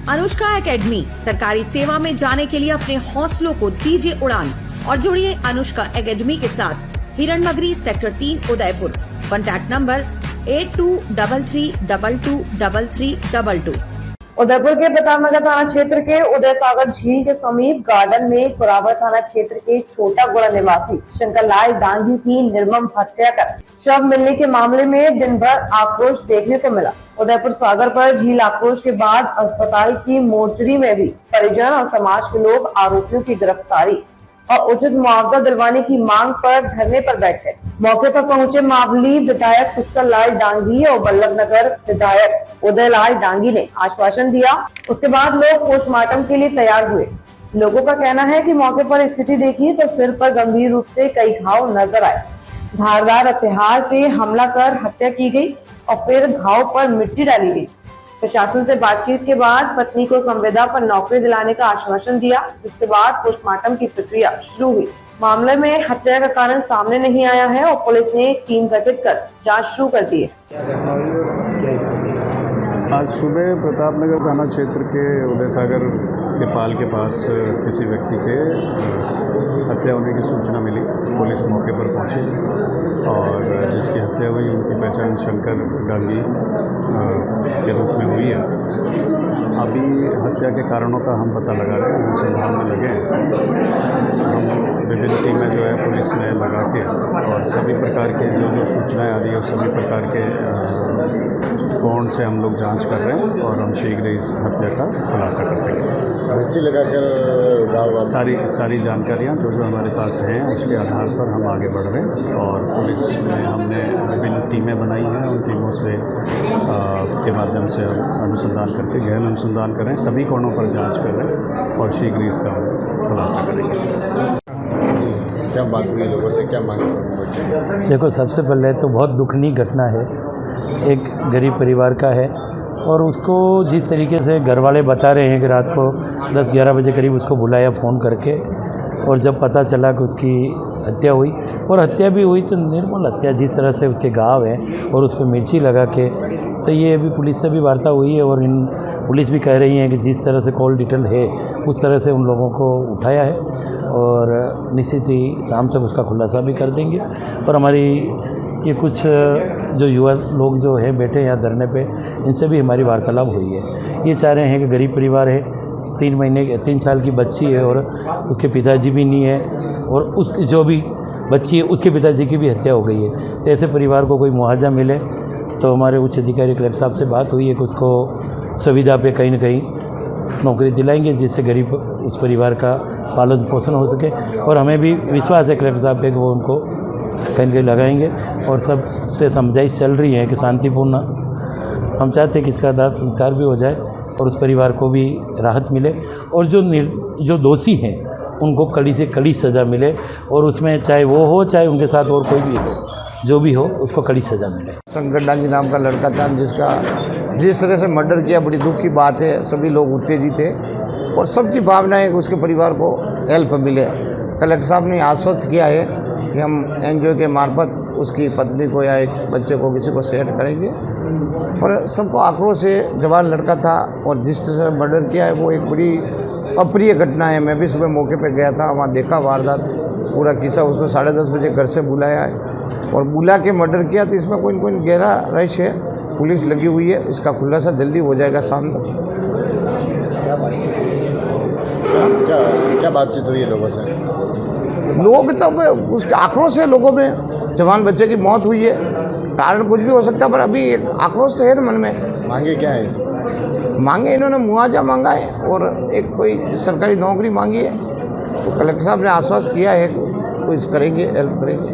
Anushka academy, सरकारी सेवा में जाने के लिए अपने हौसलों को दीजिए उड़ान और जुड़िए अनुष्का एकेडमी के साथ। Hiranmagri sector 3 Udaipur. Contact number 8233223322। Udaipur के प्रतापनगर थाना क्षेत्र के उदय सागर झील के समीप गार्डन में कुरावर थाना क्षेत्र के छोटा गुड़ा निवासी शंकर लाल डांगी की निर्मम हत्या कर शव मिलने के मामले में दिन भर आक्रोश देखने को मिला। उदयपुर सागर पर झील आक्रोश के बाद अस्पताल की मोर्चरी में भी परिजन और समाज के लोग आरोपियों की गिरफ्तारी और उचित मुआवजा दिलवाने की मांग पर धरने पर बैठे। मौके पर पहुंचे मावली विधायक पुष्कर लाल डांगी और बल्लभनगर विधायक उदय लाल डांगी ने आश्वासन दिया। उसके बाद लोग पोस्टमार्टम के लिए तैयार हुए। लोगों का कहना है कि मौके पर स्थिति देखी तो सिर पर गंभीर रूप से कई घाव नजर आए। धारदार हथियार से हमला कर हत्या की गई और फिर घाव पर मिर्ची डाली गई। प्रशासन से बातचीत के बाद पत्नी को संविदा पर नौकरी दिलाने का आश्वासन दिया, जिसके बाद पोस्टमार्टम की प्रक्रिया शुरू हुई। मामले में हत्या का कारण सामने नहीं आया है और पुलिस ने टीम गठित कर जांच शुरू कर दी है। आज सुबह प्रतापनगर थाना क्षेत्र के उदय सागर के पाल के पास किसी व्यक्ति के हत्या होने की सूचना मिली। पुलिस मौके पर पहुंची और जिसकी हत्या हुई उनकी पहचान शंकर डांगी के रूप में हुई है। अभी हत्या के कारणों का हम पता लगा रहे हैं, अनुसंधान में लगे हैं। हम विभिन्न टीमें जो है पुलिस ने लगा के और सभी प्रकार के जो सूचनाएं आ रही है सभी प्रकार के कोण से हम लोग जांच कर रहे हैं और हम शीघ्र इस हत्या का खुलासा कर देंगे। मिर्ची लगाकर सारी जानकारियाँ जो हमारे पास हैं उसके आधार पर हम आगे बढ़ रहे हैं और पुलिस में हमने विभिन्न टीमें बनाई हैं। उन टीमों से के माध्यम से हम अनुसंधान करके गहन अनुसंधान करें, सभी कोणों पर जांच कर रहे हैं और शीघ्र इसका खुलासा करेंगे। क्या बात हुई, लोगों से क्या मांग? देखो, सबसे पहले तो बहुत दुखनीय घटना है, एक गरीब परिवार का है और उसको जिस तरीके से घर वाले बता रहे हैं कि रात को 10-11 बजे करीब उसको बुलाया फ़ोन करके और जब पता चला कि उसकी हत्या हुई और हत्या भी हुई तो निर्मल हत्या, जिस तरह से उसके घाव हैं और उस पर मिर्ची लगा के, तो ये अभी पुलिस से भी वार्ता हुई है और इन पुलिस भी कह रही है कि जिस तरह से कॉल डिटेल है उस तरह से उन लोगों को उठाया है और निश्चित ही शाम तक उसका खुलासा भी कर देंगे। और हमारी ये कुछ जो युवा लोग जो हैं बैठे यहाँ धरने पे, इनसे भी हमारी वार्तालाप हुई है। ये चाह रहे हैं कि गरीब परिवार है, 3 साल की बच्ची है और उसके पिताजी भी नहीं है और उसकी जो भी बच्ची है उसके पिताजी की भी हत्या हो गई है, तो ऐसे परिवार को कोई मुआवजा मिले। तो हमारे उच्च अधिकारी कलेक्टर साहब से बात हुई है कि उसको सुविधा पे कहीं न कहीं नौकरी दिलाएंगे जिससे गरीब उस परिवार का पालन पोषण हो सके। और हमें भी विश्वास है कलेक्टर साहब पे कि वो उनको कहीं न कहीं लगाएंगे और सबसे समझाइश चल रही है कि शांतिपूर्ण, हम चाहते हैं कि इसका दाह संस्कार भी हो जाए और उस परिवार को भी राहत मिले और जो दोषी हैं उनको कड़ी से कड़ी सज़ा मिले और उसमें चाहे वो हो चाहे उनके साथ और कोई भी हो, जो भी हो उसको कड़ी सज़ा मिले। शंकर डांगी नाम का लड़का था जिसका जिस तरह से मर्डर किया, बड़ी दुख की बात है। सभी लोग उत्तेजित थे और सबकी भावना है कि उसके परिवार को हेल्प मिले। कलेक्टर साहब ने आश्वस्त किया है कि हम एनजीओ के मार्फत उसकी पत्नी को या एक बच्चे को किसी को सेट करेंगे। पर सबको आक्रोश है, जवान लड़का था और जिस तरह से मर्डर किया है वो एक बड़ी अप्रिय घटना है। मैं भी सुबह मौके पे गया था, वहाँ देखा वारदात, पूरा किस्सा। उसको 10:30 बजे घर से बुलाया है और बुला के मर्डर किया, तो इसमें कोई न कोई गहरा रहस्य है। पुलिस लगी हुई है, इसका खुलासा जल्दी हो जाएगा शाम तक। क्या बातचीत हुई है लोगों से? लोग तब उसके आक्रोश है लोगों में, जवान बच्चे की मौत हुई है, कारण कुछ भी हो सकता है पर अभी एक आक्रोश है मन में। मांगे क्या है? मांगे इन्होंने मुआवजा मांगा है और एक कोई सरकारी नौकरी मांगी है। तो कलेक्टर साहब ने आश्वस्त किया है कुछ करेंगे, हेल्प करेंगे।